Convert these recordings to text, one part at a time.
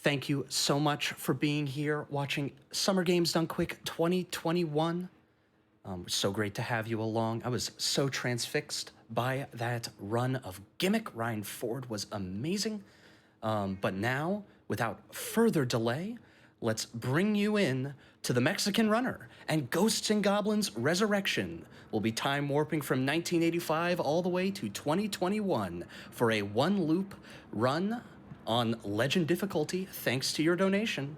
Thank you so much for being here, watching Summer Games Done Quick 2021. So great to have you along. I was so transfixed by that run of Gimmick. Ryan Ford was amazing. But now, without further delay, let's bring you in to The Mexican Runner and Ghosts and Goblins Resurrection. We'll be time warping from 1985 all the way to 2021 for a one-loop run on Legend difficulty, thanks to your donation,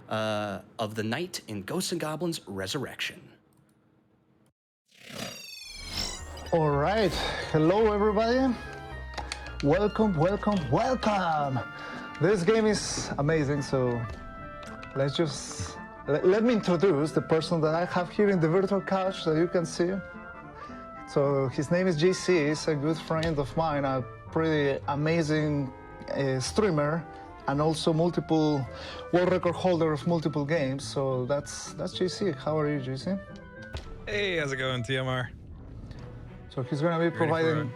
of the night in Ghosts and Goblins Resurrection. All right, hello everybody. Welcome. This game is amazing, so let's just let me introduce the person that I have here in the virtual couch that you can see. So his name is JC. He's a good friend of mine, a pretty amazing streamer, and also multiple world record holder of multiple games. So that's JC. How are you, JC? Hey, how's it going, TMR? So he's gonna be providing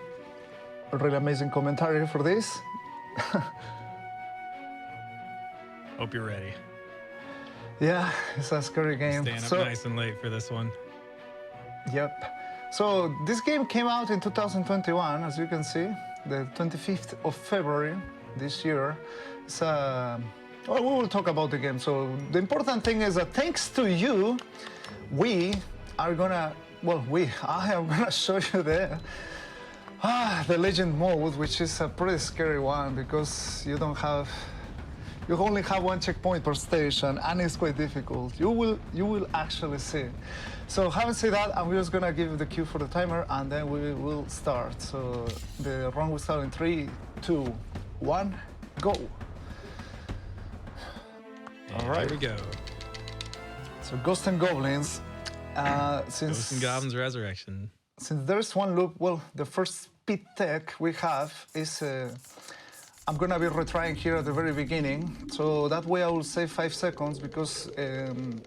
a really amazing commentary for this. Hope you're ready. Yeah, it's a scary game. Staying up nice and late for this one. Yep. So this game came out in 2021, as you can see, the 25th of February this year. It's well, we will talk about the game. So the important thing is that thanks to you, I am gonna show you the legend mode, which is a pretty scary one because you only have one checkpoint per station, and it's quite difficult. You will actually see. So having said that, I'm just gonna give you the cue for the timer, and then we will start. So the run will start in 3, 2, 1, go. All right, here we go. So Ghosts and Goblins. Ghosts and Goblins Resurrection. Since there's one loop, well, the first speed tech we have is I'm gonna be retrying here at the very beginning, so that way I will save 5 seconds because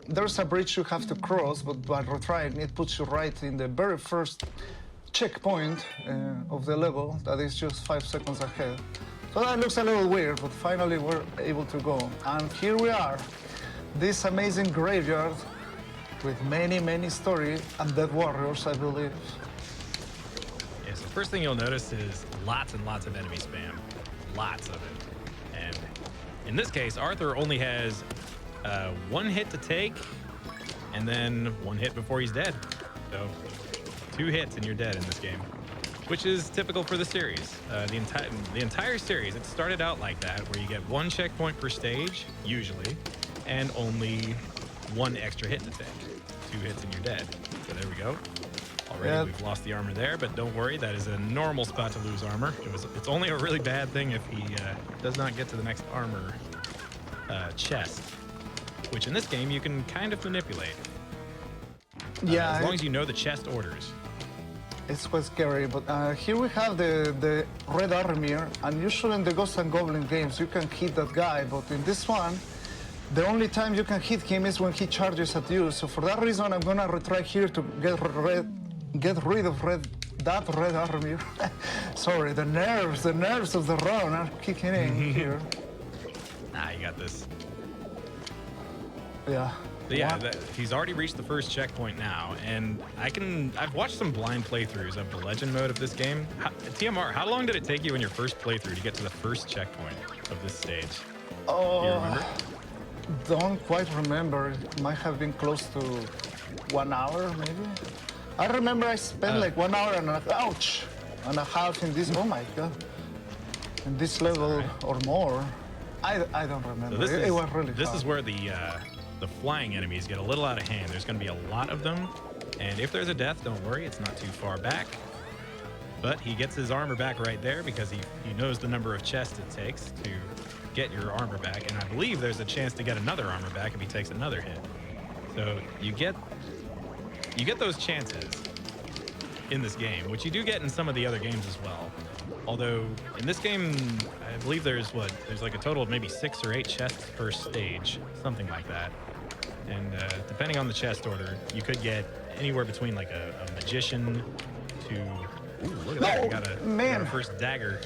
there's a bridge you have to cross, but by retrying it puts you right in the very first checkpoint of the level that is just 5 seconds ahead. So that looks a little weird, but finally we're able to go. And here we are, this amazing graveyard with many stories and dead warriors, I believe. Yeah, so first thing you'll notice is lots and lots of enemy spam. Lots of it. And in this case, Arthur only has one hit to take and then one hit before he's dead. So 2 hits and you're dead in this game, which is typical for the series. The entire series, it started out like that, where you get 1 checkpoint per stage, usually, and only 1 extra hit to take. 2 hits and you're dead. So there we go. Already we've lost the armor there, but don't worry, that is a normal spot to lose armor. It's only a really bad thing if he does not get to the next armor chest, which in this game you can kind of manipulate. Yeah, as long as you know the chest orders. It's quite scary, but here we have the red armor, and usually in the Ghosts and Goblin games you can hit that guy, but in this one, the only time you can hit him is when he charges at you. So for that reason, I'm gonna retry here to get rid of that red armor. Sorry, the nerves of the run are kicking in here. Nah, you got this. Yeah. But yeah, he's already reached the first checkpoint now, and I've watched some blind playthroughs of the legend mode of this game. TMR, how long did it take you in your first playthrough to get to the first checkpoint of this stage? Oh, do you remember? Don't quite remember. It might have been close to 1 hour, maybe. I remember I spent like 1 hour and a half in this. Oh my god, in this level or more. I don't remember. So it was really This hard. is where the flying enemies get a little out of hand. There's going to be a lot of them, and if there's a death, don't worry, it's not too far back. But he gets his armor back right there because he knows the number of chests it takes to get your armor back, and I believe there's a chance to get another armor back if he takes another hit. So you get those chances in this game, which you do get in some of the other games as well. Although in this game, I believe there's like a total of maybe 6 or 8 chests per stage, something like that. And depending on the chest order, you could get anywhere between like a magician to... Ooh, look at that, we got our first dagger.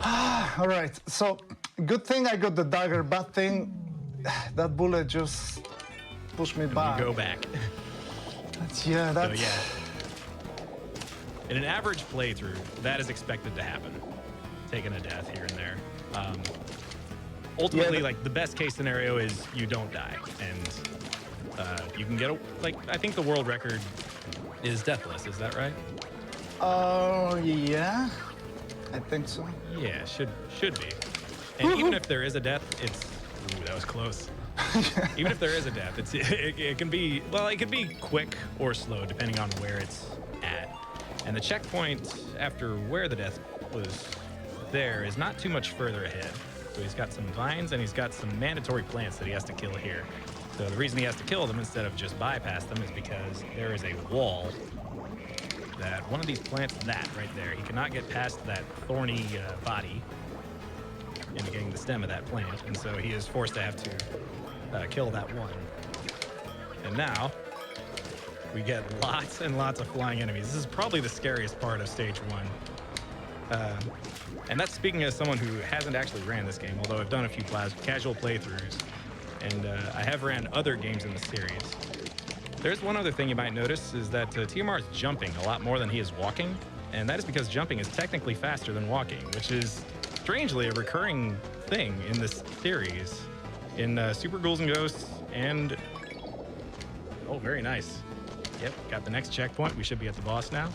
All right, so Good thing I got the dagger. Bad thing, that bullet just pushed me back. You go back. Yeah, So that's... yeah. In an average playthrough, that is expected to happen. Taking a death here and there. Ultimately, like the best case scenario is you don't die, and you can get a, like I think the world record is deathless. Is that right? Yeah, I think so. Yeah, should be. And even if there is a death, it's ooh, that was close. Even if there is a death, it can be it can be quick or slow depending on where it's at. And the checkpoint after where the death was there is not too much further ahead. So he's got some vines and he's got some mandatory plants that he has to kill here. So the reason he has to kill them instead of just bypass them is because there is a wall that one of these plants, that right there, he cannot get past that thorny body indicating the stem of that plant. And so he is forced to have to kill that one. And now we get lots and lots of flying enemies. This is probably the scariest part of stage 1. And that's speaking as someone who hasn't actually ran this game, although I've done a few casual playthroughs, and I have ran other games in the series. There's one other thing you might notice is that TMR is jumping a lot more than he is walking, and that is because jumping is technically faster than walking, which is strangely a recurring thing in this series, in Super Ghouls and Ghosts, and oh, very nice. Yep, got the next checkpoint. We should be at the boss now.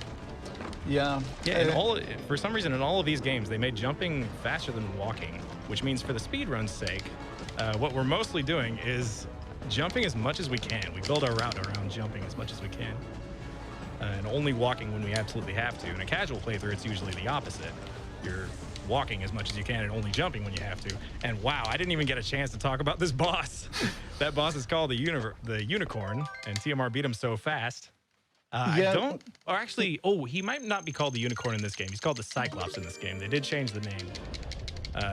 Yeah. Yeah, and for some reason in all of these games, they made jumping faster than walking, which means for the speedrun's sake, what we're mostly doing is jumping as much as we can. We build our route around jumping as much as we can, and only walking when we absolutely have to. In a casual playthrough, it's usually the opposite. You're walking as much as you can and only jumping when you have to. And wow, I didn't even get a chance to talk about this boss. That boss is called the Unicorn, and TMR beat him so fast. He might not be called the Unicorn in this game. He's called the Cyclops in this game. They did change the name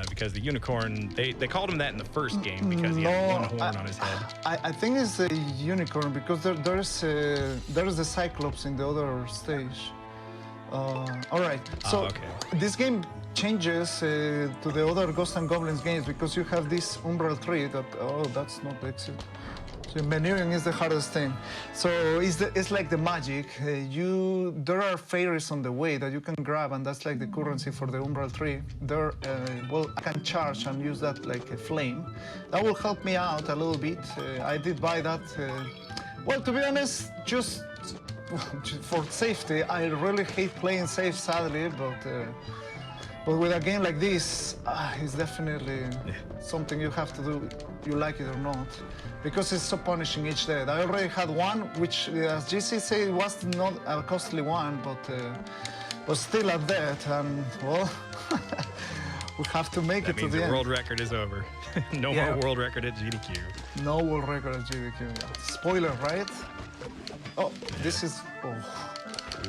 because the Unicorn, they called him that in the first game because he had one horn on his head. I think it's a unicorn because there's the Cyclops in the other stage. All right, so this game changes to the other Ghosts and Goblins games because you have this umbral tree that, that's not the exit. So menuing is the hardest thing. So it's like the magic. There are fairies on the way that you can grab, and that's like the currency for the umbral tree. I can charge and use that like a flame. That will help me out a little bit. I did buy that. Well, to be honest, just for safety. I really hate playing safe, sadly, but with a game like this, it's definitely something you have to do, you like it or not, because it's so punishing each day. I already had one, which, as GC said, was not a costly one, but still at that, and well, we have to make it to the end. That means the world record is over. No more world record at GDQ. No world record at GDQ. Yeah. Spoiler, right? Oh, this is. Oh.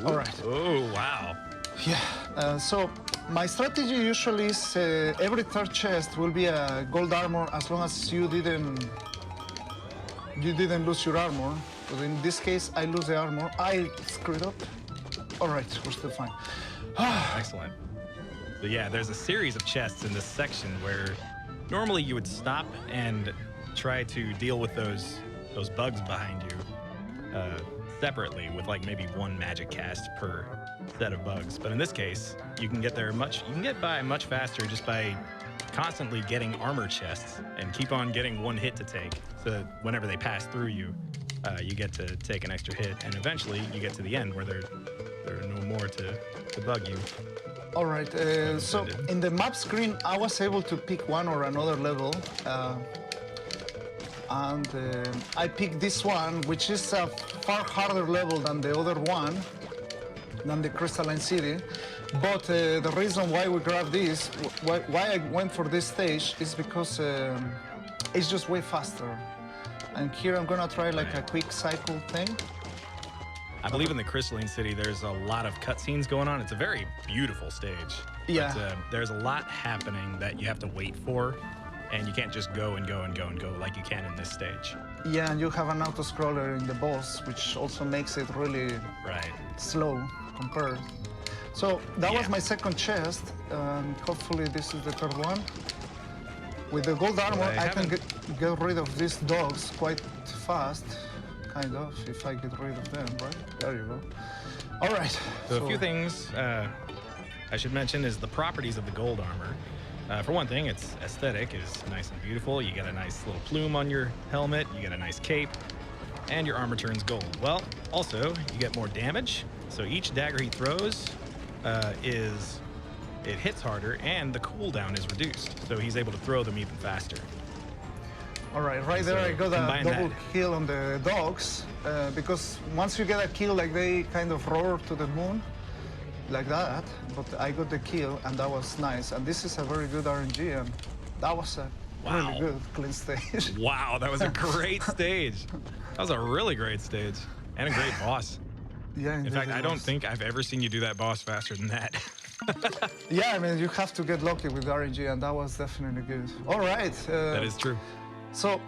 All right. Oh, wow. Yeah. So my strategy usually is every third chest will be a gold armor as long as you didn't lose your armor. But in this case, I lose the armor. I screwed up. All right, we're still fine. Excellent. But yeah, there's a series of chests in this section where normally you would stop and try to deal with those bugs behind you separately with like maybe one magic cast per set of bugs. But in this case, you can get by much faster just by constantly getting armor chests and keep on getting one hit to take. So that whenever they pass through you, you get to take an extra hit, and eventually you get to the end where there are no more to bug you. All right, so in the map screen, I was able to pick one or another level. And I picked this one, which is a far harder level than the other one, than the Crystalline City. But the reason why we grabbed this, why I went for this stage, is because it's just way faster. And here I'm gonna try like a quick cycle thing. I believe in the Crystalline City, there's a lot of cutscenes going on. It's a very beautiful stage. Yeah. But there's a lot happening that you have to wait for. And you can't just go and go and go and go like you can in this stage. Yeah, and you have an auto-scroller in the boss, which also makes it really slow compared. So that was my second chest, and hopefully this is the third one. With the gold armor, I I can haven't- get rid of these dogs quite fast, kind of, if I get rid of them, right? There you go. All right. So a few things I should mention is the properties of the gold armor. For one thing, its aesthetic is nice and beautiful. You get a nice little plume on your helmet, you get a nice cape, and your armor turns gold. Well, also, you get more damage. So each dagger he throws it hits harder, and the cooldown is reduced. So he's able to throw them even faster. All right, right there So I got a combine double that. kill on the dogs, because once you get a kill, like they kind of roar to the moon, like that. But I got the kill, and that was nice. And this is a very good RNG, and that was a Wow. really good clean stage. Wow, that was a great stage. That was a really great stage, and a great boss. Yeah, In indeed fact, it I don't was. think I've ever seen you do that boss faster than that. Yeah, I mean, you have to get lucky with RNG, and that was definitely good. All right. That is true. So,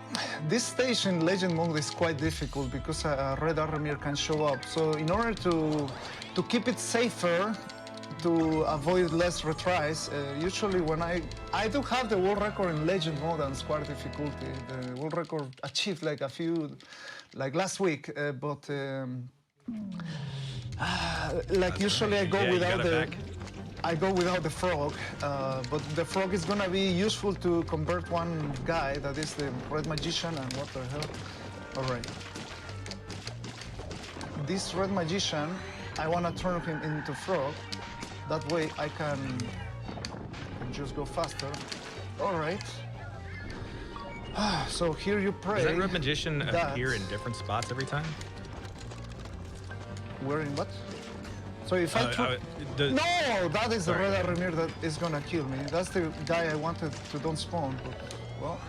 this stage in Legend mode is quite difficult because a red Aramir can show up. So, in order to keep it safer, to avoid less retries, usually when I do have the world record in Legend mode and squad difficulty. The world record achieved like a few, like last week, but like usually I go Yeah, you without got it the. back. I go without the frog, but the frog is gonna be useful to convert one guy that is the red magician, and what the hell? All right. This red magician, I wanna turn him into frog. That way I can just go faster. All right. So here you pray. Does that red magician that- appear in different spots every time? Wearing what? So if I turn... No, that is the Sorry. red Aramir that is gonna kill me. That's the guy I wanted to don't spawn, but well,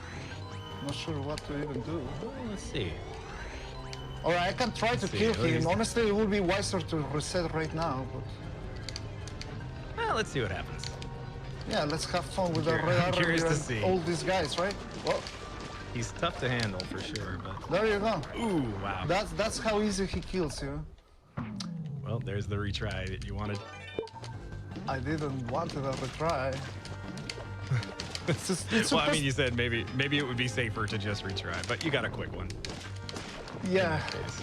not sure what to even do. Let's see. Or I can try to see. kill What is him. that? Honestly, it would be wiser to reset right now, but Well, let's see what happens. yeah, let's have fun with the Cur- red I'm curious Aramir to and see. all these guys, right? Well, He's tough to handle for sure, but there you go. ooh, wow. That's how easy he kills you. Well, there's the retry that you wanted. I didn't want to retry. It's Well, I supposed- mean, you said maybe it would be safer to just retry, but you got a quick one. yeah. Case.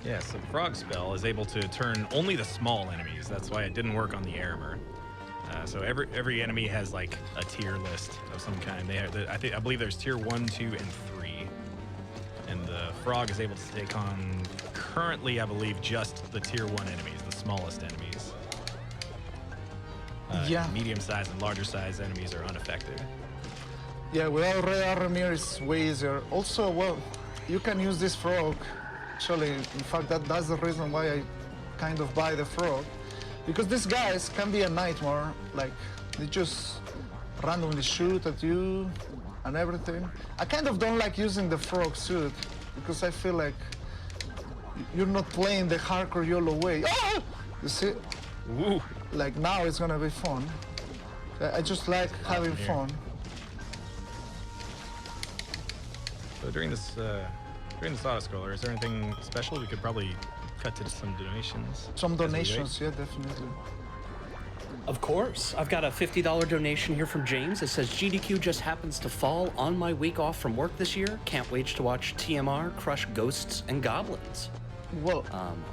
Yeah, so the frog spell is able to turn only the small enemies. That's why it didn't work on the Aramir. So every enemy has like a tier list of some kind. They have, I believe there's tier 1, 2, and 3, and the frog is able to take on currently, I believe, just the tier 1 enemies, the smallest enemies. Yeah. Medium-sized and larger-sized enemies are unaffected. Yeah, without red Aramir it's way easier. Also, well, you can use this frog. Actually, in fact, that's the reason why I kind of buy the frog. Because these guys can be a nightmare. Like, they just randomly shoot at you and everything. I kind of don't like using the frog suit because I feel like you're not playing the hardcore YOLO way. Ah! You see? Ooh. Like, now it's gonna be fun. I just like having here. fun. So during this auto-scroller, is there anything special? We could probably cut to some donations. Some as we wait. donations, yeah, definitely. Of course. I've got a $50 donation here from James. It says, GDQ just happens to fall on my week off from work this year. Can't wait to watch TMR crush ghosts and goblins. Well,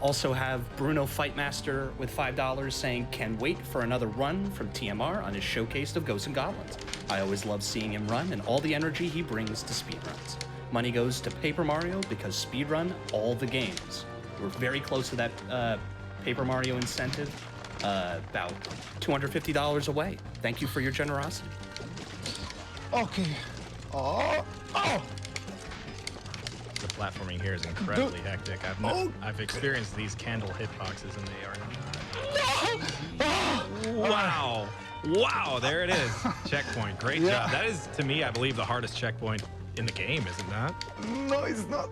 Also have Bruno Fightmaster with $5 saying, can wait for another run from TMR on his showcase of Ghosts and Goblins. I always love seeing him run and all the energy he brings to speedruns. Money goes to Paper Mario because speedrun all the games. We're very close to that Paper Mario incentive, about $250 away. Thank you for your generosity. okay. Oh! The platforming here is incredibly hectic. I've experienced these candle hitboxes and they are not. Wow. Wow, there it is. Checkpoint. Great Yeah. job. That is, to me, I believe, the hardest checkpoint in the game, is it not? No, it's not.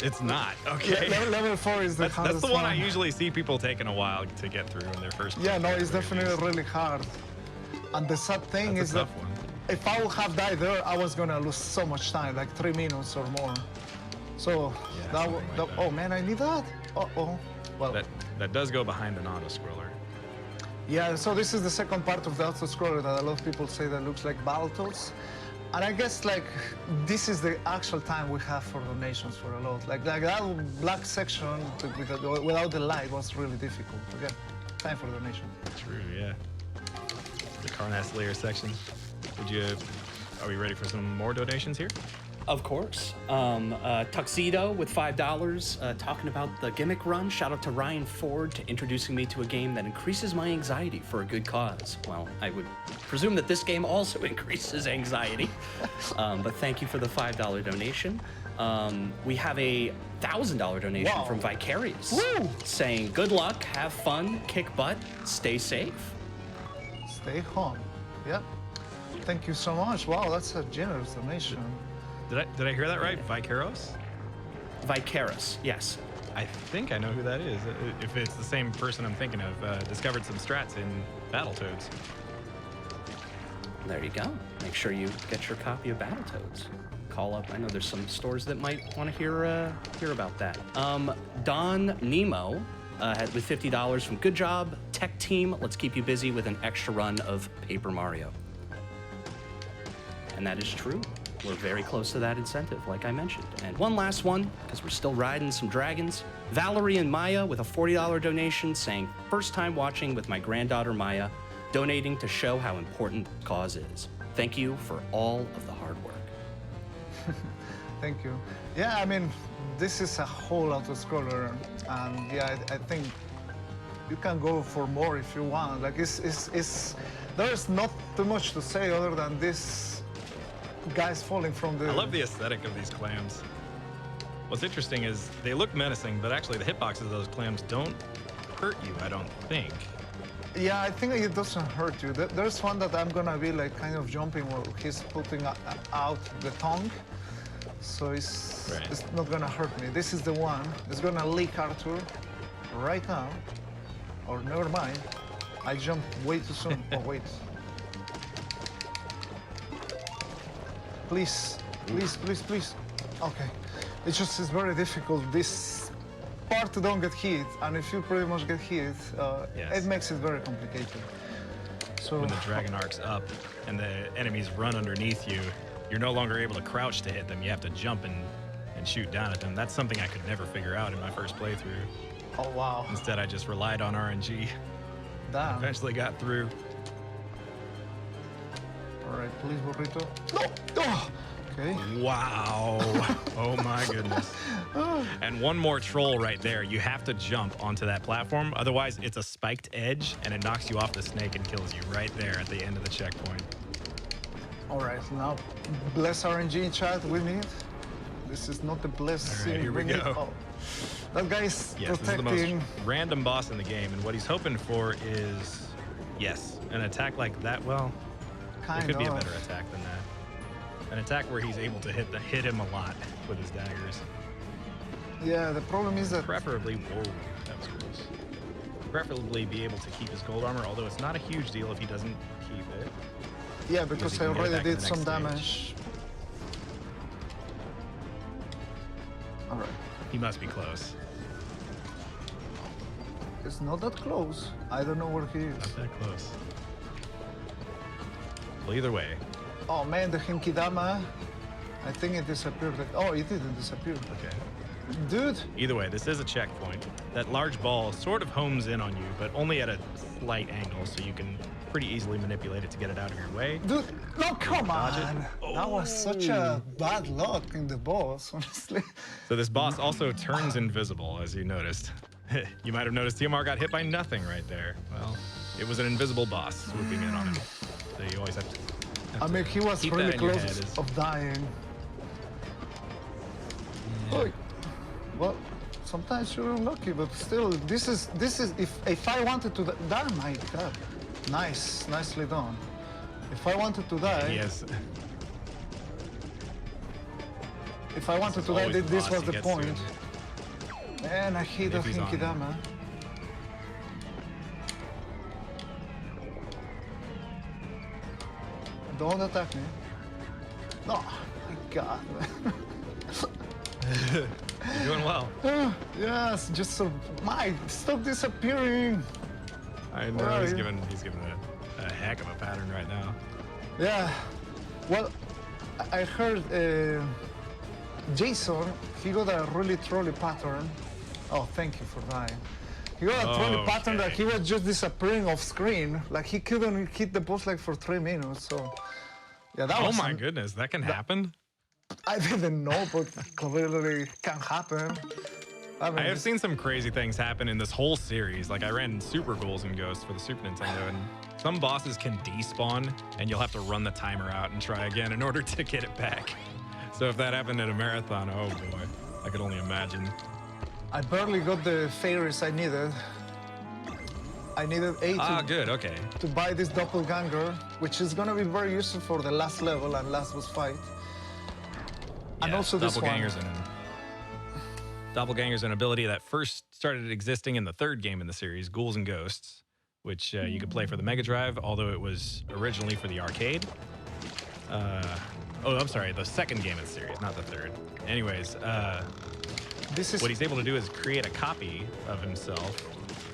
It's not. Okay. Level 4 is the That's hardest the one I usually see people taking a while to get through in their first. Yeah, no, playthrough, it's at definitely least. really hard. And the sad thing That's is a that tough one. if I would have died there, I was gonna lose so much time, like 3 minutes or more. So, Yeah, something like that. oh man, I need that. Uh-oh. Well, That does go behind an auto scroller. yeah, so this is the second part of the auto scroller that a lot of people say that looks like Battletoads. And I guess like this is the actual time we have for donations for a lot. Like that black section without the light was really difficult to get time for donation. True, yeah. The Carnass Layer section. Are we ready for some more donations here? Of course. Tuxedo with $5 talking about the gimmick run. Shout out to Ryan Ford to introducing me to a game that increases my anxiety for a good cause. Well, I would presume that this game also increases anxiety. But thank you for the $5 donation. We have a $1,000 donation Wow. from Vicarious Woo! saying, good luck, have fun, kick butt, stay safe. Stay home. Yep. Thank you so much. Wow, that's a generous donation. Did I hear that right? Vicaros? Vicarious, yes. I think I know who that is. If it's the same person I'm thinking of, discovered some strats in Battletoads. There you go. Make sure you get your copy of Battletoads. Call up. I know there's some stores that might want to hear about that. Don Nemo with $50 from Good Job Tech Team. Let's keep you busy with an extra run of Paper Mario. And that is true. We're very close to that incentive, like I mentioned. And one last one, because we're still riding some dragons. Valerie and Maya with a $40 donation saying, first time watching with my granddaughter Maya, donating to show how important the cause is. Thank you for all of the hard work. Thank you. Yeah, I mean, this is a whole auto-scroller, and yeah, I think you can go for more if you want. Like, there's not too much to say other than this guy's falling from the... I love the aesthetic of these clams. What's interesting is they look menacing, but actually the hitboxes of those clams don't hurt you, I don't think. Yeah, I think it doesn't hurt you. There's one that I'm gonna be like kind of jumping while he's putting out the tongue. So it's not gonna hurt me. This is the one. It's gonna lick Arthur right now. Or never mind. I jumped way too soon. Oh, wait. Please, please, please, please. Okay. It's very difficult. This part don't get hit, and if you pretty much get hit, it makes it very complicated. So When the dragon arc's up and the enemies run underneath you, you're no longer able to crouch to hit them. You have to jump and shoot down at them. That's something I could never figure out in my first playthrough. oh wow, Instead, I just relied on RNG. damn. Eventually got through. All right, please, burrito. No! Oh! Okay. Wow. Oh my goodness. And one more troll right there. You have to jump onto that platform. Otherwise, it's a spiked edge and it knocks you off the snake and kills you right there at the end of the checkpoint. All right, now, bless RNG chat, we need. This is not the blessing. All right, here we go. need. Oh. That guy is Yes, this is the protecting. most random boss in the game, and what he's hoping for is, yes, an attack like that. Well, Kind it could be a of. better attack than that. An attack where he's able to hit him a lot with his daggers. Yeah, the problem is that Preferably, whoa, that was close. Preferably be able to keep his gold armor, although it's not a huge deal if he doesn't keep it. yeah, because he I can get already back to did the some next damage. All right, He must be close. it's not that close. I don't know where he is. Not that close. Well, either way, Oh man, the Genkidama. I think it disappeared. Oh, it didn't disappear. okay. Dude, Either way, this is a checkpoint. That large ball sort of homes in on you, but only at a slight angle, so you can pretty easily manipulate it to get it out of your way. dude, no, come Dodge it. on. That was such a bad luck in the boss, honestly. So this boss also turns invisible, as you noticed. You might have noticed TMR got hit by nothing right there. Well, it was an invisible boss swooping in on him. So you always have to... I mean, he was keep that really in your close head is- of dying. Oy. Well, sometimes you're unlucky, but still, this is if I wanted to die, my God, nicely done. If I wanted to die, Yes. if I wanted to die, always the this boss was he the gets to. point. And I hit the If he's on. Genkidama. Don't attack me. No, my God. You're doing well. Yes, just so Mike, stop disappearing. I Where know are he's you? giving a heck of a pattern right now. Yeah. Well, I heard Jason, he got a really trolley pattern. Oh, thank you for dying. He got a trolley pattern that he was just disappearing off screen. Like he couldn't hit the boss like for 3 minutes. So yeah, that Oh was my goodness, that can happen. I didn't know, but clearly can happen. I mean, I have seen some crazy things happen in this whole series. Like I ran Super Ghouls and Ghosts for the Super Nintendo, and some bosses can despawn, and you'll have to run the timer out and try again in order to get it back. So if that happened in a marathon, oh boy, I could only imagine. I barely got the fairies I needed. I needed 8 Good, okay. to buy this doppelganger, which is gonna be very useful for the last level and last boss fight. And Yeah, also this one. Doppelganger's an ability that first started existing in the third game in the series, Ghouls and Ghosts, which you could play for the Mega Drive, although it was originally for the arcade. I'm sorry, the second game in the series, not the third. Anyways, This is what he's able to do is create a copy of himself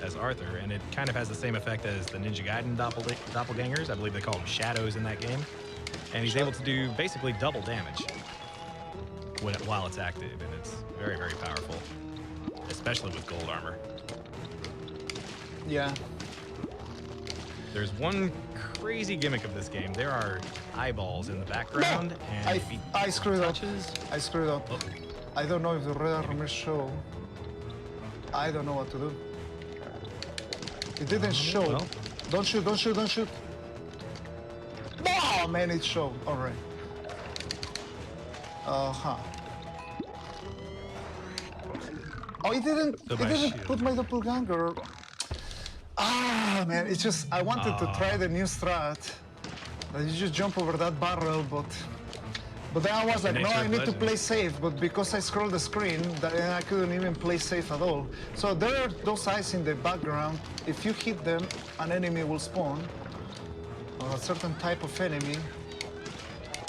as Arthur, and it kind of has the same effect as the Ninja Gaiden doppelgangers. I believe they call them shadows in that game. And he's able to do basically double damage while it's active, and it's very, very powerful, especially with gold armor. yeah. There's one crazy gimmick of this game. There are eyeballs in the background, and if he I screwed up. touches, I screwed up. oh, I don't know if the red armor show. I don't know what to do. It didn't show. well. Don't shoot, don't shoot, don't shoot. Oh man, it showed. Alright. Uh-huh. Oh, it didn't So my shield. put my doppelganger. Ah man, it's just I wanted to try the new strat. That you just jump over that barrel, but then I was like, no, nature I of need to legend. play safe, but because I scrolled the screen, then I couldn't even play safe at all. So there are those eyes in the background. If you hit them, an enemy will spawn, or a certain type of enemy.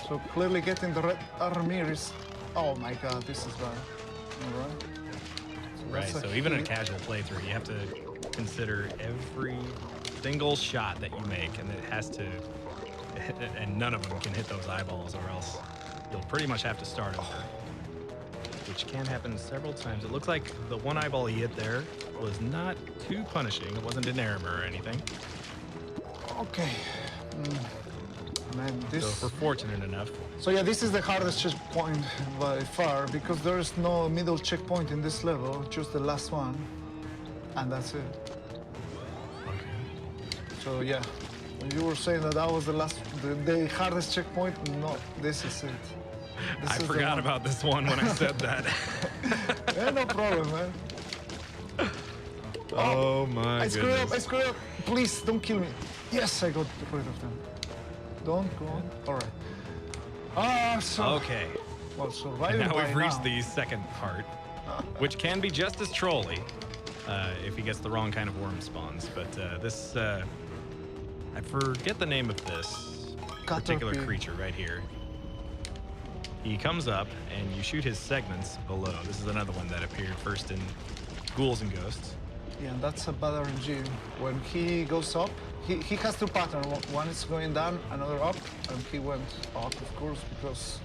So clearly getting the red armor is, oh my god, this is bad. All right. Right, That's so a even in a hit. casual playthrough, you have to consider every single shot that you make, and it has to, and none of them can hit those eyeballs, or else you'll pretty much have to start over, which can happen several times. It looks like the one eyeball he hit there was not too punishing. It wasn't an error or anything. Okay. Man, this. So if we're fortunate enough, So yeah, this is the hardest checkpoint by far because there is no middle checkpoint in this level, just the last one, and that's it. So yeah, when you were saying that was the hardest checkpoint, no, this is it. This I is the forgot one. about this one when I said that. Yeah, no problem, man. Oh my I screwed up, I goodness. screwed up. Please, don't kill me. Yes, I got rid of them. Don't go on. All right. So, Okay. well, surviving Now by we've reached now. the second part, which can be just as trolly if he gets the wrong kind of worm spawns. But I forget the name of this particular Caterpie. creature right here. He comes up and you shoot his segments below. This is another one that appeared first in Ghouls and Ghosts. Yeah, and that's a bad RNG. When he goes up, he has two patterns. One is going down, another up, and he went up, of course, because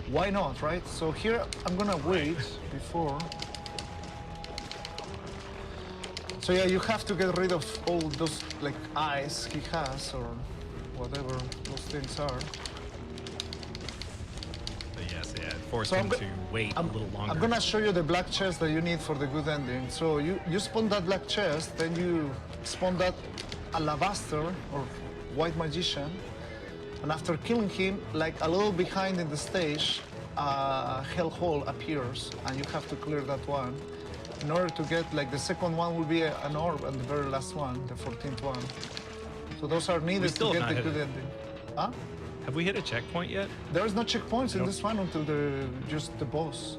why not, right? So here I'm gonna wait before. So yeah, you have to get rid of all those like eyes he has or whatever those things are. But yes, yeah, it forced So him to wait a little longer. I'm gonna show you the black chest that you need for the good ending. So you spawn that black chest, then you spawn that alabaster or white magician, and after killing him, like a little behind in the stage, a hell hole appears, and you have to clear that one. In order to get, like, the second one will be an orb, and the very last one, the 14th one. So those are needed still to have get not the hit good it. ending. Huh? Have we hit a checkpoint yet? There is no checkpoints in Nope. this one until just the boss.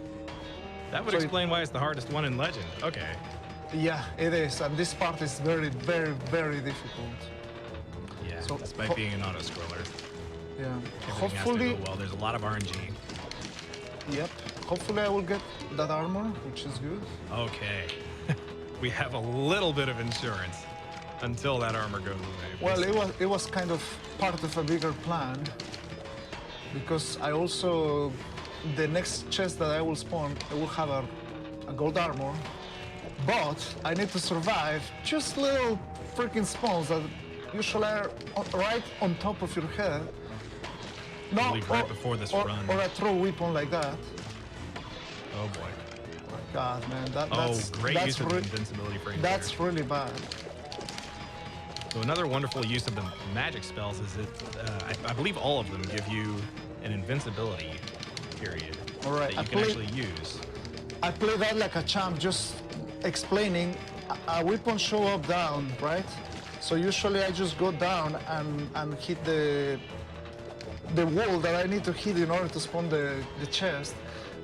That would So it- explain why it's the hardest one in Legend. Okay. Yeah, it is, and this part is very, very, very difficult. Yeah, So, despite being an auto-scroller. Yeah. Everything has to Hopefully, go well. There's a lot of RNG. yep. hopefully I will get that armor, which is good. Okay. We have a little bit of insurance until that armor goes away. Well, it was kind of part of a bigger plan, because I also, the next chest that I will spawn, I will have a gold armor, but I need to survive just little freaking spawns that usually are right on top of your head. I believe right before this run. Or a throw weapon like that. Oh boy. Oh my God, man, that's great use of the invincibility phrase. That's really bad. So another wonderful use of the magic spells is that I believe all of them give you an invincibility period All right, that you can actually use. I play that like a champ, just explaining. A weapon show up down, right? So usually I just go down and hit the wall that I need to hit in order to spawn the chest.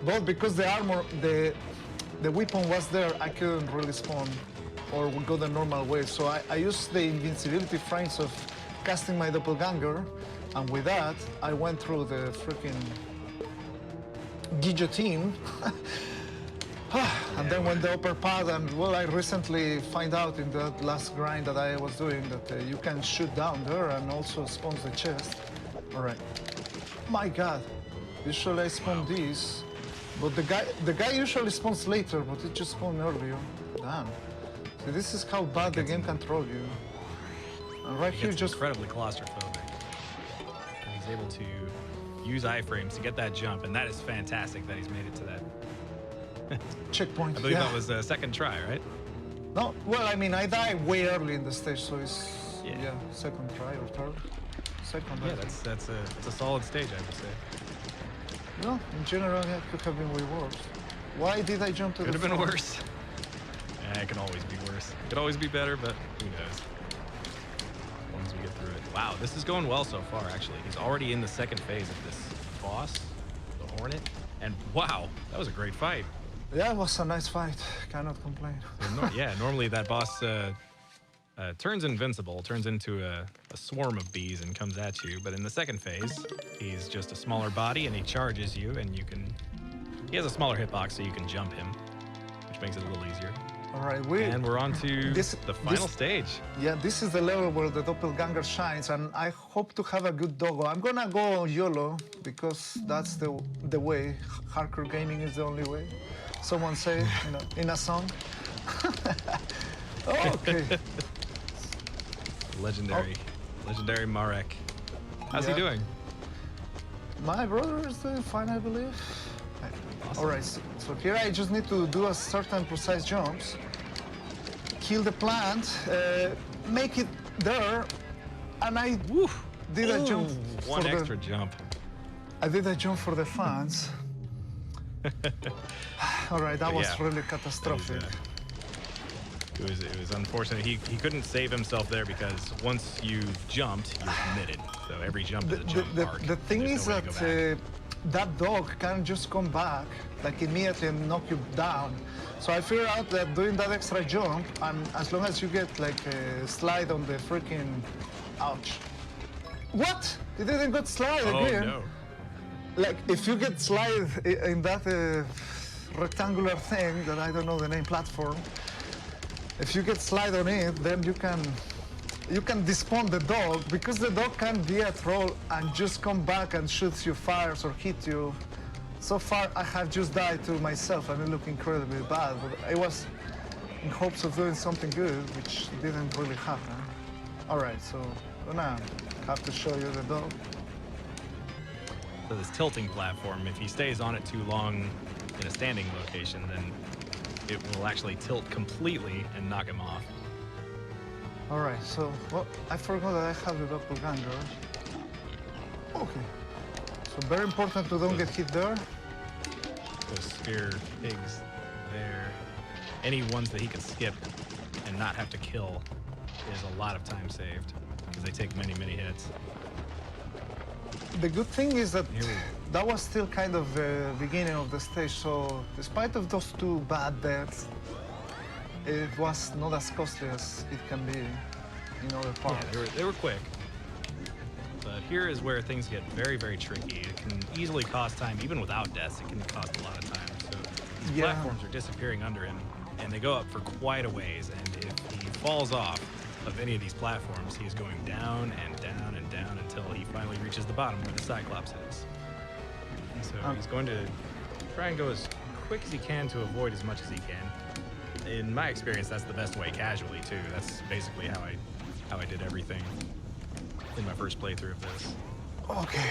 But because the armor, the weapon was there, I couldn't really spawn or go the normal way. So I used the invincibility frames of casting my doppelganger, and with that, I went through the freaking guillotine. And then went the upper path, and well, I recently find out in that last grind that I was doing that you can shoot down there and also spawn the chest. All right. My God. Usually I spawn these, but the guy usually spawns later, but it just spawned earlier. Damn. See, this is how bad the game can troll you. And right here, just incredibly claustrophobic. And he's able to use iframes to get that jump, and that is fantastic that he's made it to that. checkpoint. I believe that was the second try, right? No, well, I mean, I died way early in the stage, so it's second try or third. Second. Yeah, that's a solid stage, I would say. No, in general, it could have been way worse. Why did I jump to Could the have been front? worse. It can always be worse. It could always be better, but who knows? As long as we get through it. Wow, this is going well so far, actually. He's already in the second phase of this boss, the Hornet. And wow, that was a great fight. Yeah, it was a nice fight. Cannot complain. Normally that boss turns invincible, turns into a swarm of bees and comes at you. But in the second phase, he's just a smaller body and he charges you, and he has a smaller hitbox, so you can jump him, which makes it a little easier. All right, and we're on to the final stage. Yeah, this is the level where the doppelganger shines, and I hope to have a good doggo. I'm gonna go YOLO because that's the way. Hardcore gaming is the only way. Someone say in a song. Okay. Legendary Marek. How's he doing? My brother is doing fine, I believe. Awesome. All right, so here I just need to do a certain precise jumps, kill the plant, make it there, and I did a jump. One extra jump. I did a jump for the fans. All right, that was really catastrophic. It was unfortunate. He couldn't save himself there because once you've jumped, you're committed. So every jump is a jump arc. The thing There's is no way to go back. that dog can't just come back like immediately and knock you down. So I figured out that doing that extra jump, and as long as you get like a slide on the freaking, ouch. What? It didn't get slide again. Oh no. Like if you get slide in that rectangular thing that I don't know the name, platform. If you get slide on it, then you can despawn the dog, because the dog can be a troll and just come back and shoots you, fires or hit you. So far, I have just died to myself and it looked incredibly bad, but it was in hopes of doing something good, which didn't really happen. All right, so I'm gonna have to show you the dog. So this tilting platform, if he stays on it too long in a standing location, then it will actually tilt completely and knock him off. All right, so, well, I forgot that I have the doppelganger. Okay. So very important to don't get hit there. Those spear pigs there. Any ones that he can skip and not have to kill is a lot of time saved, because they take many, many hits. The good thing is that that was still kind of the beginning of the stage, so despite of those two bad deaths, it was not as costly as it can be in other parts. Yeah, they were quick. But here is where things get very, very tricky. It can easily cost time, even without deaths. It can cost a lot of time. So these Yeah. platforms are disappearing under him, and they go up for quite a ways. And if he falls off of any of these platforms, he is going down and down and down until he finally reaches the bottom where the Cyclops is. And so he's going to try and go as quick as he can to avoid as much as he can. In my experience, that's the best way casually too. That's basically how I did everything in my first playthrough of this. Okay,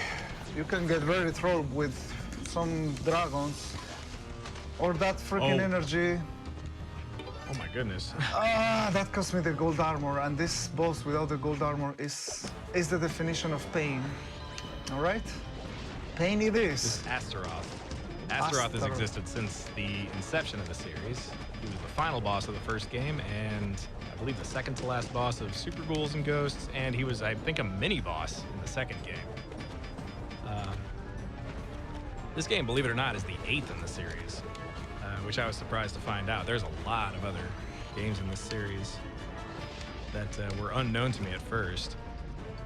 you can get very trolled with some dragons or that freaking energy. Oh my goodness. That cost me the gold armor, and this boss without the gold armor is the definition of pain. All right? Pain it is. This is Astaroth. Astaroth has existed since the inception of the series. He was the final boss of the first game, and I believe the second to last boss of Super Ghouls and Ghosts, and he was, I think, a mini boss in the second game. This game, believe it or not, is the 8th in the series, which I was surprised to find out. There's a lot of other games in this series that were unknown to me at first.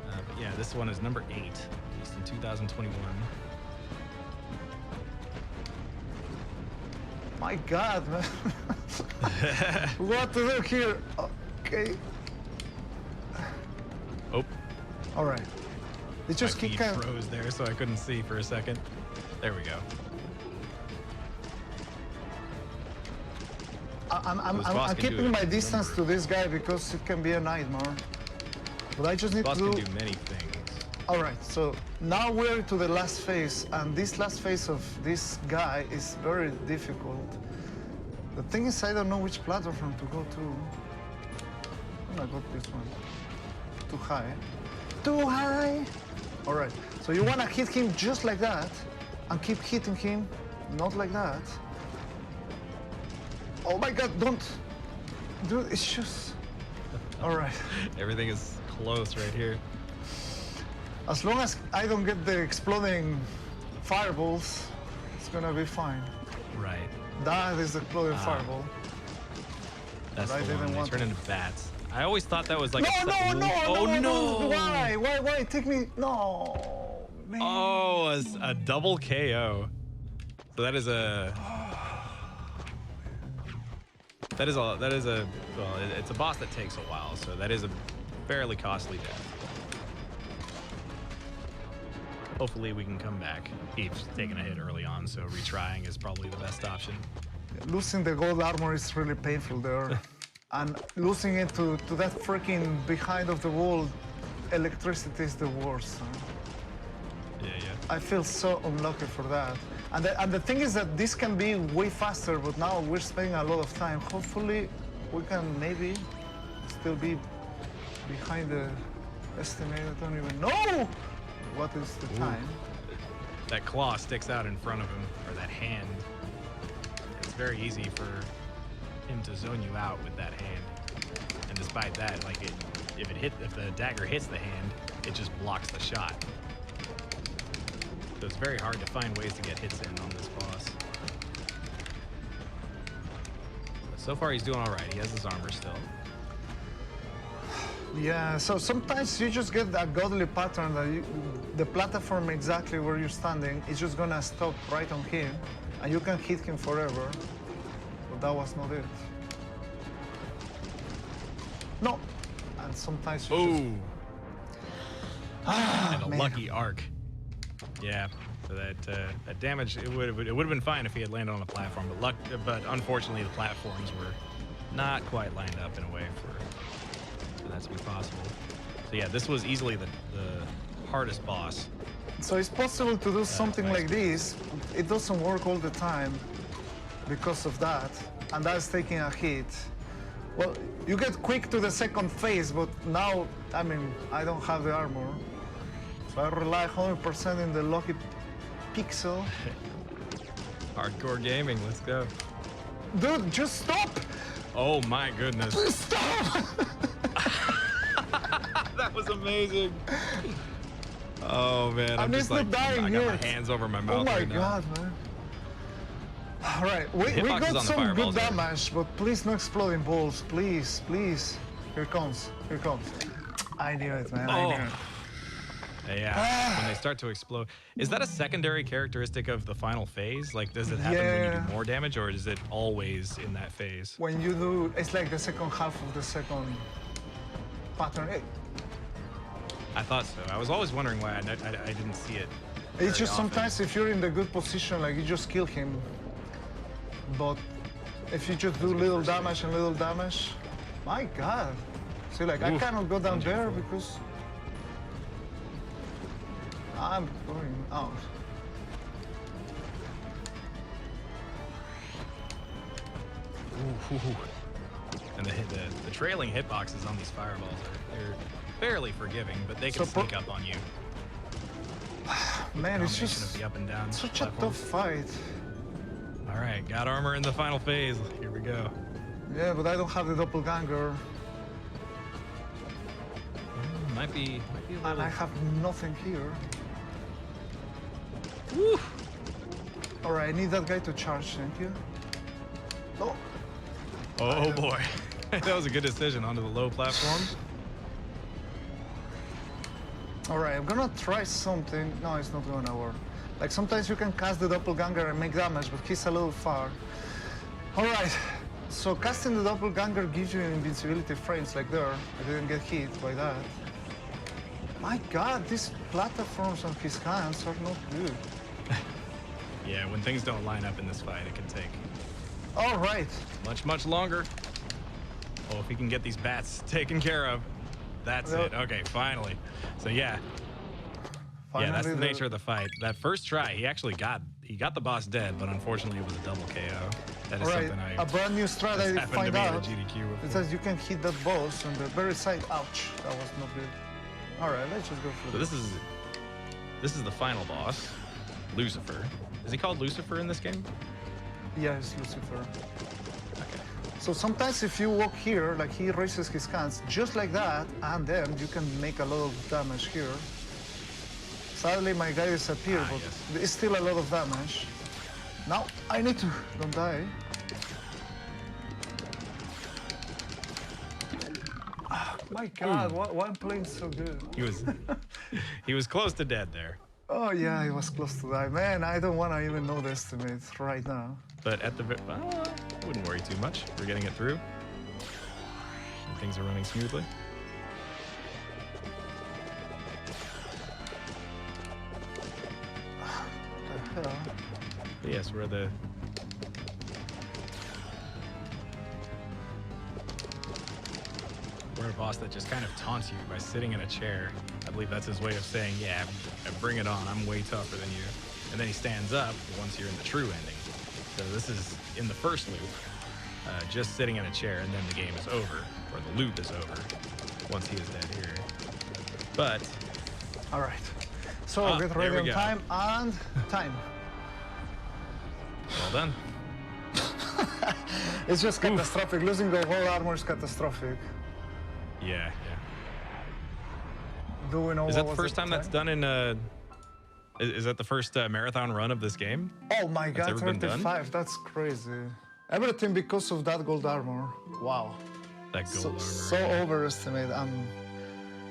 But yeah, this one is number 8, released in 2021. My God, man. What to do here? Okay. Oh, All right. It just my keep feed kind of. froze there, so I couldn't see for a second. There we go. I'm keeping my distance to this guy because it can be a nightmare. But I just need Boss to can do many things. All right, so now we're to the last phase, and this last phase of this guy is very difficult. The thing is, I don't know which platform to go to. I'm gonna go this one. Too high. Too high! All right, so you wanna hit him just like that, and keep hitting him, not like that. Oh my God, don't! Dude, it's just... All right. Everything is close right here. As long as I don't get the exploding fireballs, it's gonna be fine. Right. That is the exploding fireball. That's But I the one. didn't They want turn to. into bats. I always thought that was like No, oh no! Why? Take me. No, man. Oh, a double KO. So that is a well, it's a boss that takes a while, so that is a fairly costly death. Hopefully we can come back. He's taking a hit early on, so retrying is probably the best option. Losing the gold armor is really painful there. And losing it to that freaking behind of the wall electricity is the worst. Huh? Yeah. I feel so unlucky for that. And the thing is that this can be way faster, but now we're spending a lot of time. Hopefully, we can maybe still be behind the estimate. I don't even know what is the time. That claw sticks out in front of him, or that hand. It's very easy for him to zone you out with that hand. And despite that, like if the dagger hits the hand, it just blocks the shot. So it's very hard to find ways to get hits in on this boss. But so far he's doing all right. He has his armor still. Yeah, so sometimes you just get that godly pattern that the platform exactly where you're standing is just gonna stop right on him, and you can hit him forever. But that was not it. No, and sometimes you just... Ooh. And a man. lucky arc. Yeah. So that damage, it would have been fine if he had landed on a platform, but unfortunately the platforms were not quite lined up in a way for that to be possible. So yeah, this was easily the hardest boss. So it's possible to do something nice. like this. It doesn't work all the time because of that, and that's taking a hit. Well, you get quick to the second phase, but now, I mean, I don't have the armor. So I rely 100% in the lucky pixel. Hardcore gaming, let's go. Dude, just stop! Oh my goodness. Stop! That was amazing. Oh man, I'm just like, dying I got my yet. hands over my mouth Oh my right now. God, man. All right, we hitbox is got on the some fireballs good there. damage, but please no exploding balls, please, please. Here it comes, here it comes. I knew it, man, I knew it. Yeah, when they start to explode. Is that a secondary characteristic of the final phase? Like, does it happen when you Yeah. do more damage, or is it always in that phase? When you do, it's like the second half of the second pattern. I thought so. I was always wondering why I didn't see it. It's very just often. sometimes if you're in the good position, like you just kill him. But if you just do little damage and little damage, my God. See, like I Oof, cannot go down plunging there forward. because I'm going out. Ooh. And the trailing hitboxes on these fireballs they're fairly forgiving, but they can So pro- sneak up on you. Man, it's Combination just of the up and down such a platforms. tough fight. All right, got armor in the final phase. Here we go. Yeah, but I don't have the doppelganger, Might be a and little. I have nothing here. Woo. All right, I need that guy to charge. Thank you. Oh, Oh boy, that was a good decision onto the low platforms. all right, I'm gonna try something. No, it's not gonna work. Like sometimes you can cast the doppelganger and make damage, but he's a little far. All right, so casting the doppelganger gives you invincibility frames like there. I didn't get hit by that. My God, these platforms on his hands are not good. Yeah, when things don't line up in this fight, it can take All right, much longer. Oh, if he can get these bats taken care of, that's Well- it. Okay, finally. So yeah, finally that's the nature of the fight. That first try, he actually got the boss dead, but unfortunately it was a double KO. That is All right, something a brand new strat that's I happened to find me at a out. GDQ It before. says you can hit that boss on the very side. Ouch, that was not good. All right, let's just go for So this. this is the final boss, Lucifer. Is he called Lucifer in this game? Yeah, it's Lucifer. Okay. So sometimes if you walk here, like he raises his hands just like that, and then you can make a lot of damage here. Sadly, my guy disappeared, but yes. it's still a lot of damage. Now, I need to, don't die. Ah, my God, why I'm playing so good? He was close to dead there. Oh yeah, he was close to die. Man, I don't want to even know the estimate right now. But at the I wouldn't worry too much. We're getting it through. And things are running smoothly. What the hell? But yes, we're a boss that just kind of taunts you by sitting in a chair. I believe that's his way of saying, yeah, bring it on. I'm way tougher than you. And then he stands up once you're in the true ending. So this is in the first loop, just sitting in a chair, and then the game is over, or the loop is over once he is dead here. But All right. So Ah, get there ready we on go. time and time. well done. It's just catastrophic. Losing the whole armor is catastrophic. Yeah. Do we know Is what that the was first time that's done in is that the first marathon run of this game? Oh my God, ever been done? 35. That's crazy. Everything because of that gold armor. Wow. That gold So, armor. so yeah. overestimated. I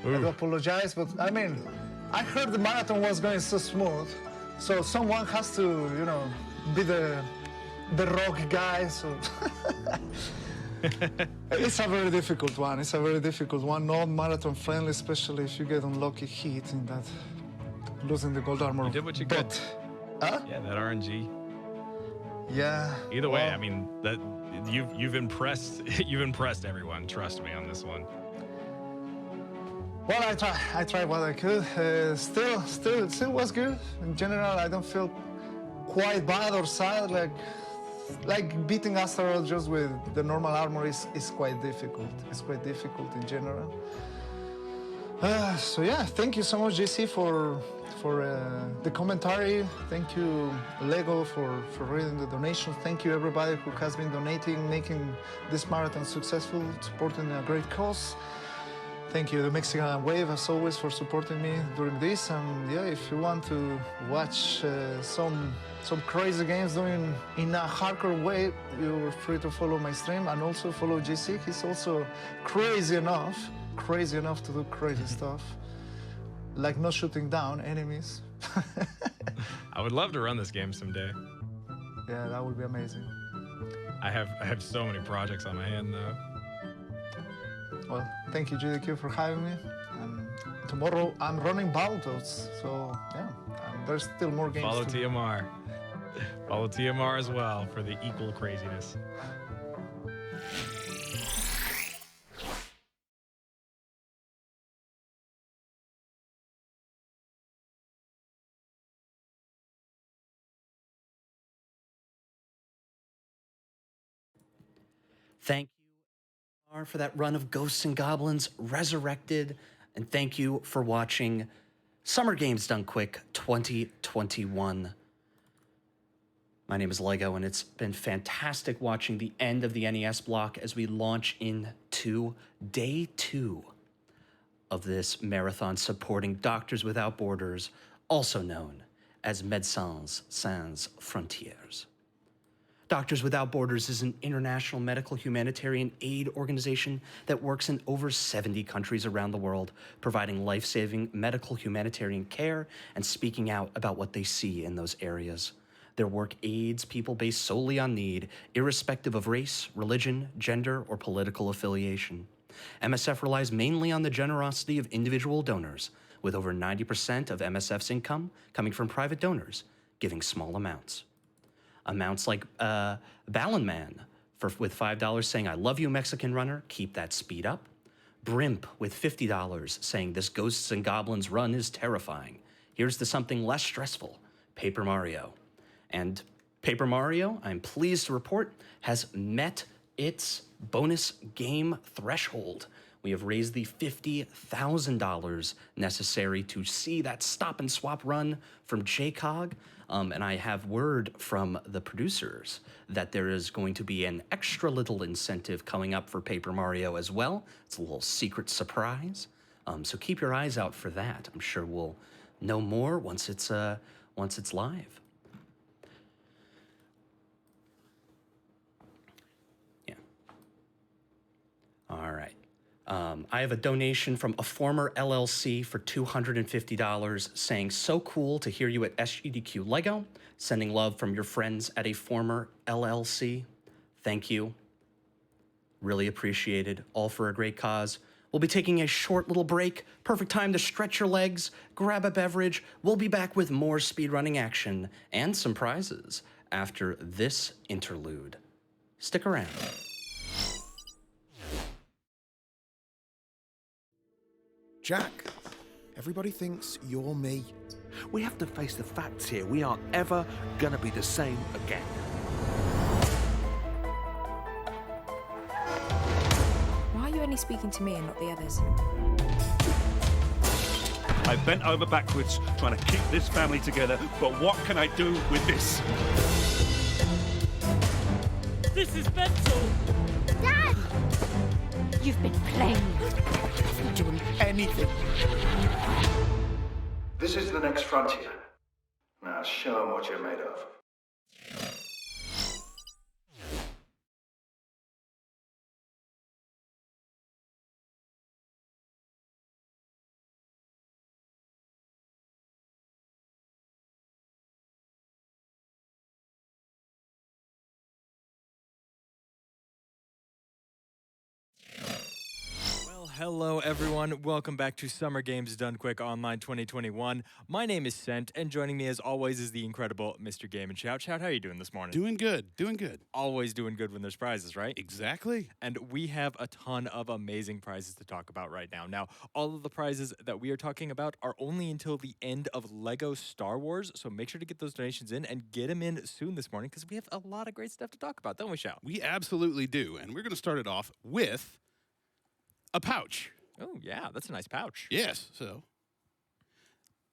do Ooh. apologize, but I mean, I heard the marathon was going so smooth. So someone has to, you know, be the rock guy. So it's a very difficult one. It's a very difficult one. Not marathon friendly, especially if you get unlucky hit in that losing the gold armor. You did what you could. Huh? Yeah, that RNG. Yeah. Either way, well, I mean that you've impressed you've impressed everyone. Trust me on this one. Well, I tried what I could. Still was good. In general, I don't feel quite bad or sad. Like beating Astaroth just with the normal armor is quite difficult. It's quite difficult in general. So yeah, thank you so much, JC, for the commentary. Thank you, Lego, for reading the donations. Thank you, everybody who has been donating, making this marathon successful, supporting a great cause. Thank you, the Mexican Wave, as always, for supporting me during this. And yeah, if you want to watch some crazy games doing in a hardcore way, you're free to follow my stream and also follow JC. He's also crazy enough to do crazy stuff. like not shooting down enemies. I would love to run this game someday. Yeah, that would be amazing. I have so many projects on my hand though. Well, thank you, GDQ, for having me. Tomorrow I'm running Battletoads, so yeah, there's still more games. Follow to TMR. Follow TMR as well for the equal craziness. Thank you, R, for that run of Ghosts and Goblins Resurrected, and thank you for watching Summer Games Done Quick 2021. My name is Lego, and it's been fantastic watching the end of the NES block as we launch into day 2 of this marathon supporting Doctors Without Borders, also known as Médecins Sans Frontières. Doctors Without Borders is an international medical humanitarian aid organization that works in over 70 countries around the world, providing life-saving medical humanitarian care and speaking out about what they see in those areas. Their work aids people based solely on need, irrespective of race, religion, gender, or political affiliation. MSF relies mainly on the generosity of individual donors, with over 90% of MSF's income coming from private donors, giving small amounts. Amounts like Ballon Man with $5 saying, "I love you, Mexican Runner, keep that speed up." Brimp with $50 saying, "This Ghosts and Goblins run is terrifying. Here's to something less stressful, Paper Mario." And Paper Mario, I'm pleased to report, has met its bonus game threshold. We have raised the $50,000 necessary to see that stop and swap run from JCOG. And I have word from the producers that there is going to be an extra little incentive coming up for Paper Mario as well. It's a little secret surprise. So keep your eyes out for that. I'm sure we'll know more once it's live. Yeah. All right. I have a donation from a former LLC for $250 saying, "So cool to hear you at SGDQ Lego. Sending love from your friends at a former LLC." Thank you. Really appreciated. All for a great cause. We'll be taking a short little break. Perfect time to stretch your legs, grab a beverage. We'll be back with more speedrunning action and some prizes after this interlude. Stick around. Jack, everybody thinks you're me. We have to face the facts here. We aren't ever gonna be the same again. Why are you only speaking to me and not the others? I bent over backwards trying to keep this family together, but what can I do with this? This is mental! Dad! You've been playing. Not doing anything. This is the next frontier. Now show them what you're made of. Hello everyone, welcome back to Summer Games Done Quick Online 2021. My name is Sent, and joining me as always is the incredible Mr. Game and Shout. Shout, how are you doing this morning? Doing good. Always doing good when there's prizes, right? Exactly. And we have a ton of amazing prizes to talk about right now. Now, all of the prizes that we are talking about are only until the end of LEGO Star Wars, so make sure to get those donations in and get them in soon this morning because we have a lot of great stuff to talk about, don't we, Shout? We absolutely do, and we're going to start it off with a pouch. Oh, yeah, that's a nice pouch. Yes, so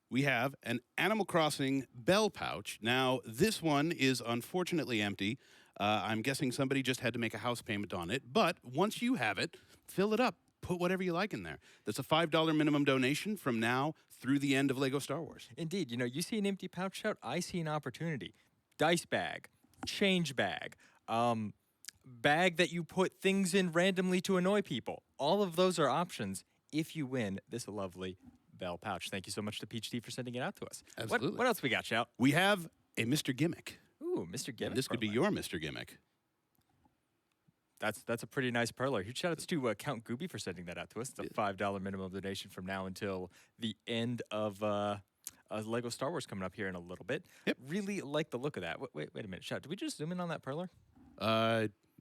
we have an Animal Crossing bell pouch. Now, this one is unfortunately empty. I'm guessing somebody just had to make a house payment on it, but once you have it, fill it up. Put whatever you like in there. That's a $5 minimum donation from now through the end of LEGO Star Wars. Indeed. You know, you see an empty pouch out, I see an opportunity. Dice bag, change bag, bag that you put things in randomly to annoy people. All of those are options if you win this lovely Bell pouch. Thank you so much to Peach Tea for sending it out to us. Absolutely. What else we got, Shout? We have a Mr. Gimmick. Ooh, Mr. Gimmick. This could be your Mr. Gimmick. That's a pretty nice perler. Huge shout outs to Count Gooby for sending that out to us. It's a $5 minimum donation from now until the end of Lego Star Wars coming up here in a little bit. Yep. Really like the look of that. Wait a minute. Shout, did we just zoom in on that perler?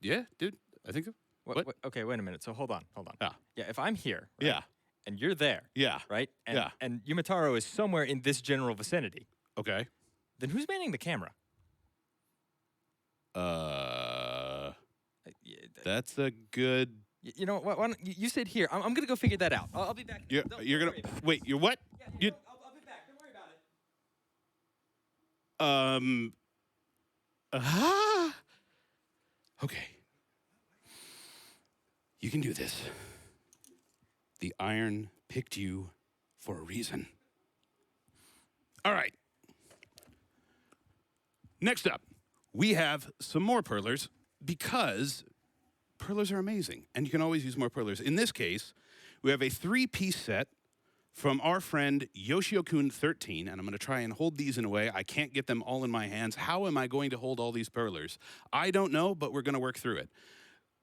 Yeah, dude. I think so. What? Okay, wait a minute. So hold on. Ah. Yeah, if I'm here, right, Yeah. and you're there, Yeah. right, and, Yeah. and Yumataro is somewhere in this general vicinity, Okay. then who's manning the camera? That's a good... You know what? Why don't you sit here? I'm gonna go figure that out. I'll be back. You're gonna... Wait, you're what? Yeah, I'll be back. Don't worry about it. Okay. You can do this. The iron picked you for a reason. All right. Next up, we have some more perlers because perlers are amazing, and you can always use more perlers. In this case, we have a 3-piece set from our friend Yoshio-kun13, and I'm going to try and hold these in a way. I can't get them all in my hands. How am I going to hold all these perlers? I don't know, but we're going to work through it.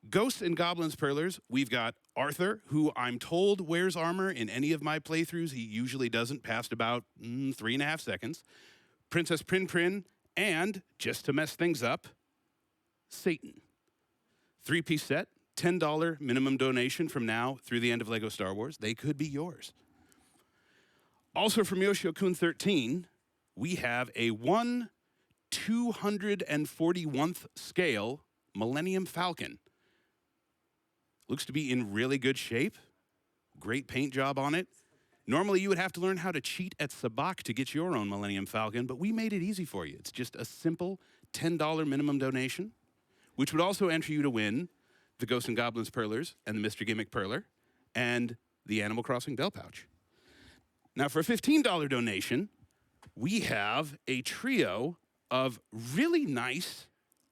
Ghosts and Goblins perlers, we've got Arthur, who I'm told wears armor in any of my playthroughs. He usually doesn't, past about 3.5 seconds. Princess Prin, and, just to mess things up, Satan. 3-piece set, $10 minimum donation from now through the end of LEGO Star Wars. They could be yours. Also from Yoshio-kun13, we have a 1/241th scale Millennium Falcon. Looks to be in really good shape. Great paint job on it. Normally, you would have to learn how to cheat at Sabak to get your own Millennium Falcon, but we made it easy for you. It's just a simple $10 minimum donation, which would also enter you to win the Ghosts and Goblins perlers and the Mr. Gimmick perler and the Animal Crossing Bell pouch. Now, for a $15 donation, we have a trio of really nice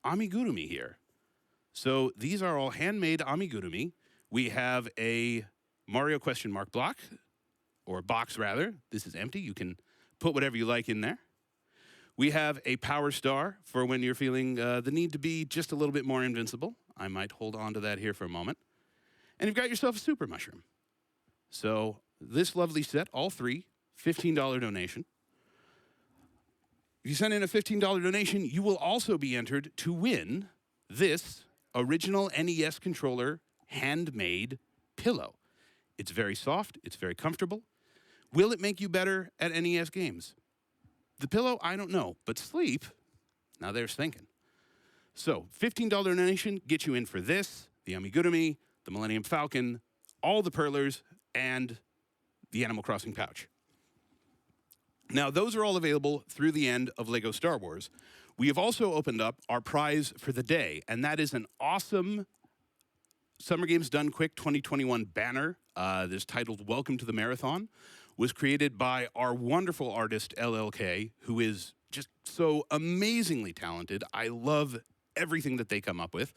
amigurumi here. So these are all handmade amigurumi. We have a Mario question mark block, or box rather. This is empty. You can put whatever you like in there. We have a power star for when you're feeling the need to be just a little bit more invincible. I might hold on to that here for a moment. And you've got yourself a super mushroom. So this lovely set, all three, $15 donation. If you send in a $15 donation, you will also be entered to win this original NES controller handmade pillow. It's very soft. It's very comfortable. Will it make you better at NES games? The pillow, I don't know, but sleep, now there's thinking. So, $15 donation gets you in for this, the amigurumi, the Millennium Falcon, all the perlers, and the Animal Crossing pouch. Now, those are all available through the end of LEGO Star Wars. We have also opened up our prize for the day, and that is an awesome Summer Games Done Quick 2021 banner. This titled Welcome to the Marathon was created by our wonderful artist, LLK, who is just so amazingly talented. I love everything that they come up with.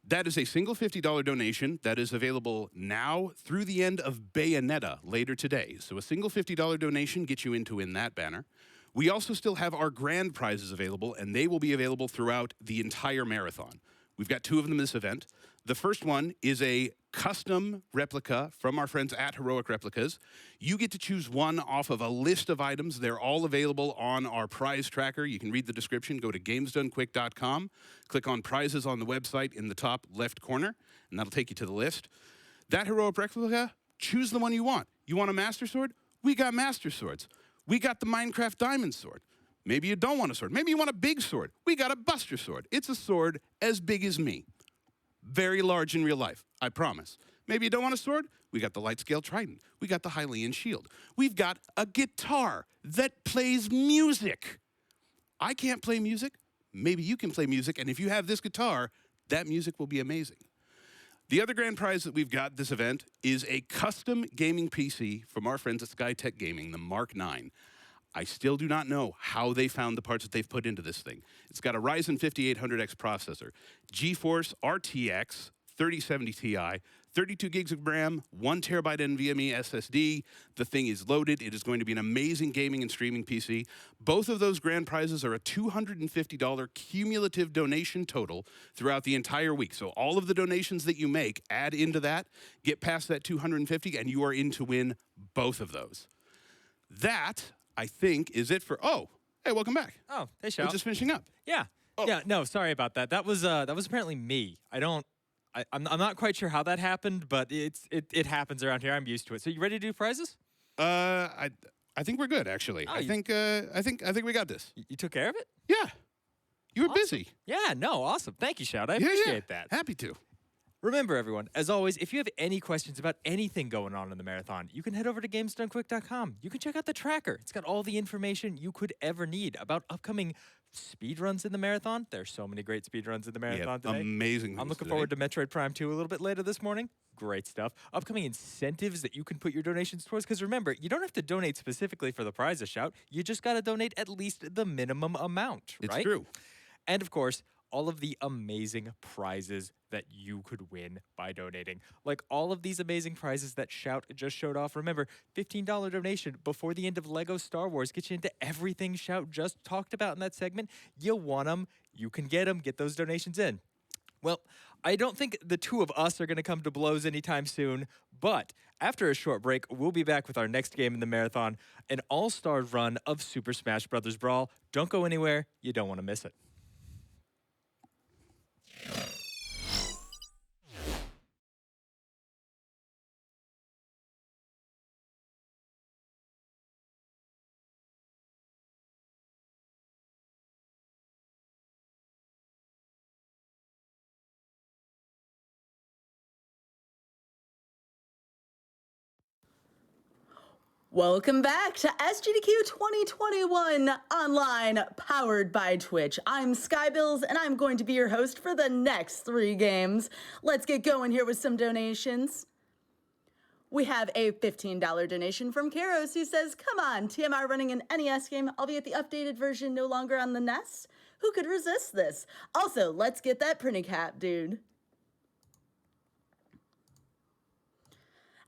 That is a single $50 donation that is available now through the end of Bayonetta later today. So a single $50 donation gets you in to win that banner. We also still have our grand prizes available, and they will be available throughout the entire marathon. We've got 2 of them this event. The first one is a custom replica from our friends at Heroic Replicas. You get to choose one off of a list of items. They're all available on our prize tracker. You can read the description. Go to gamesdonequick.com. Click on prizes on the website in the top left corner, and that'll take you to the list. That Heroic Replica, choose the one you want. You want a Master Sword? We got Master Swords. We got the Minecraft Diamond Sword. Maybe you don't want a sword. Maybe you want a big sword. We got a Buster Sword. It's a sword as big as me. Very large in real life, I promise. Maybe you don't want a sword? We got the Lightscale Trident. We got the Hylian Shield. We've got a guitar that plays music. I can't play music. Maybe you can play music, and if you have this guitar, that music will be amazing. The other grand prize that we've got this event is a custom gaming PC from our friends at SkyTech Gaming, the Mark 9. I still do not know how they found the parts that they've put into this thing. It's got a Ryzen 5800X processor, GeForce RTX 3070 Ti, 32 gigs of RAM, 1 terabyte NVMe SSD. The thing is loaded. It is going to be an amazing gaming and streaming PC. Both of those grand prizes are a $250 cumulative donation total throughout the entire week. So all of the donations that you make, add into that, get past that $250, and you are in to win both of those. That, I think, is it for... Oh, hey, welcome back. Oh, hey, We're Shout. just finishing up. Yeah. Oh. Yeah, no, sorry about that. That was apparently me. I'm not quite sure how that happened, but it happens around here. I'm used to it. So you ready to do prizes? I think we're good, actually. Oh, I think we got this. You took care of it? Yeah. You were Awesome. busy. Yeah, no, awesome. Thank you, Shout. I appreciate that. Happy to. Remember, everyone, as always, if you have any questions about anything going on in the marathon, you can head over to GamesDoneQuick.com. You can check out the tracker. It's got all the information you could ever need about upcoming speed runs in the marathon. There's so many great speed runs in the marathon today. Amazing. I'm looking forward to Metroid Prime 2 a little bit later this morning. Great stuff. Upcoming incentives that you can put your donations towards. Because remember, you don't have to donate specifically for the prize of Shout. You just got to donate at least the minimum amount, right? It's true. And of course, all of the amazing prizes that you could win by donating. Like all of these amazing prizes that Shout just showed off. Remember, $15 donation before the end of LEGO Star Wars gets you into everything Shout just talked about in that segment. You want them, you can get them, get those donations in. Well, I don't think the two of us are going to come to blows anytime soon, but after a short break, we'll be back with our next game in the marathon, an all-star run of Super Smash Bros. Brawl. Don't go anywhere. You don't want to miss it. Welcome back to SGDQ 2021 Online, powered by Twitch. I'm Skybills, and I'm going to be your host for the next 3 games. Let's get going here with some donations. We have a $15 donation from Karos, who says, "Come on, TMR running an NES game, albeit the updated version no longer on the NES? Who could resist this? Also, let's get that printing cap, dude."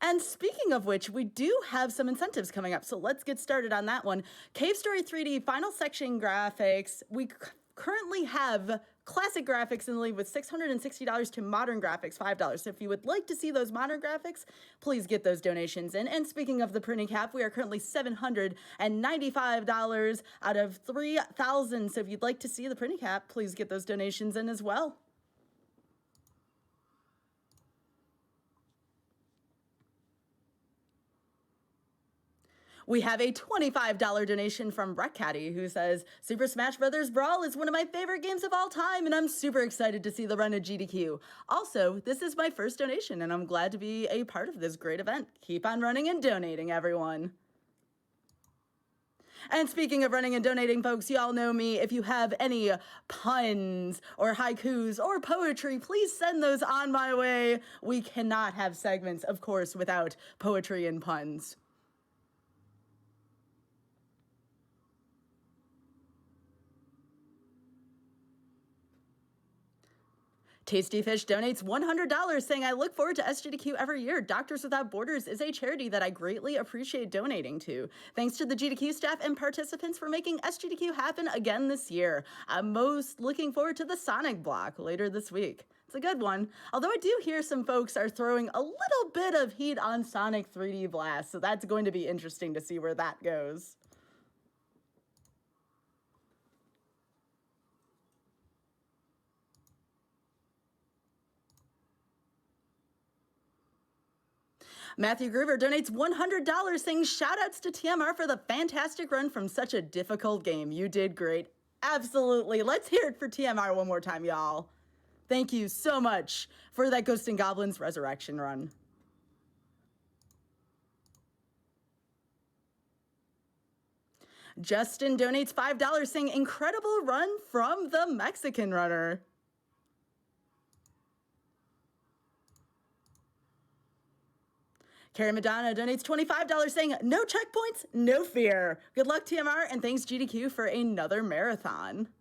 And speaking of which, we do have some incentives coming up, so let's get started on that one. Cave Story 3D Final Section Graphics. We currently have classic graphics in the lead with $660 to modern graphics, $5. So if you would like to see those modern graphics, please get those donations in. And speaking of the printing cap, we are currently $795 out of 3,000. So if you'd like to see the printing cap, please get those donations in as well. We have a $25 donation from Brett Caddy, who says, "Super Smash Bros. Brawl is one of my favorite games of all time, and I'm super excited to see the run of GDQ. Also, this is my first donation, and I'm glad to be a part of this great event. Keep on running and donating, everyone." And speaking of running and donating, folks, y'all know me. If you have any puns or haikus or poetry, please send those on my way. We cannot have segments, of course, without poetry and puns. Tasty Fish donates $100, saying, "I look forward to SGDQ every year. Doctors Without Borders is a charity that I greatly appreciate donating to. Thanks to the GDQ staff and participants for making SGDQ happen again this year. I'm most looking forward to the Sonic block later this week." It's a good one. Although I do hear some folks are throwing a little bit of heat on Sonic 3D Blast, so that's going to be interesting to see where that goes. Matthew Groover donates $100, saying, "Shoutouts to TMR for the fantastic run from such a difficult game. You did great." Absolutely. Let's hear it for TMR one more time, y'all. Thank you so much for that Ghosts and Goblins Resurrection run. Justin donates $5, saying, "Incredible run from the Mexican Runner." Carrie Madonna donates $25, saying, "No checkpoints, no fear. Good luck, TMR, and thanks GDQ for another marathon."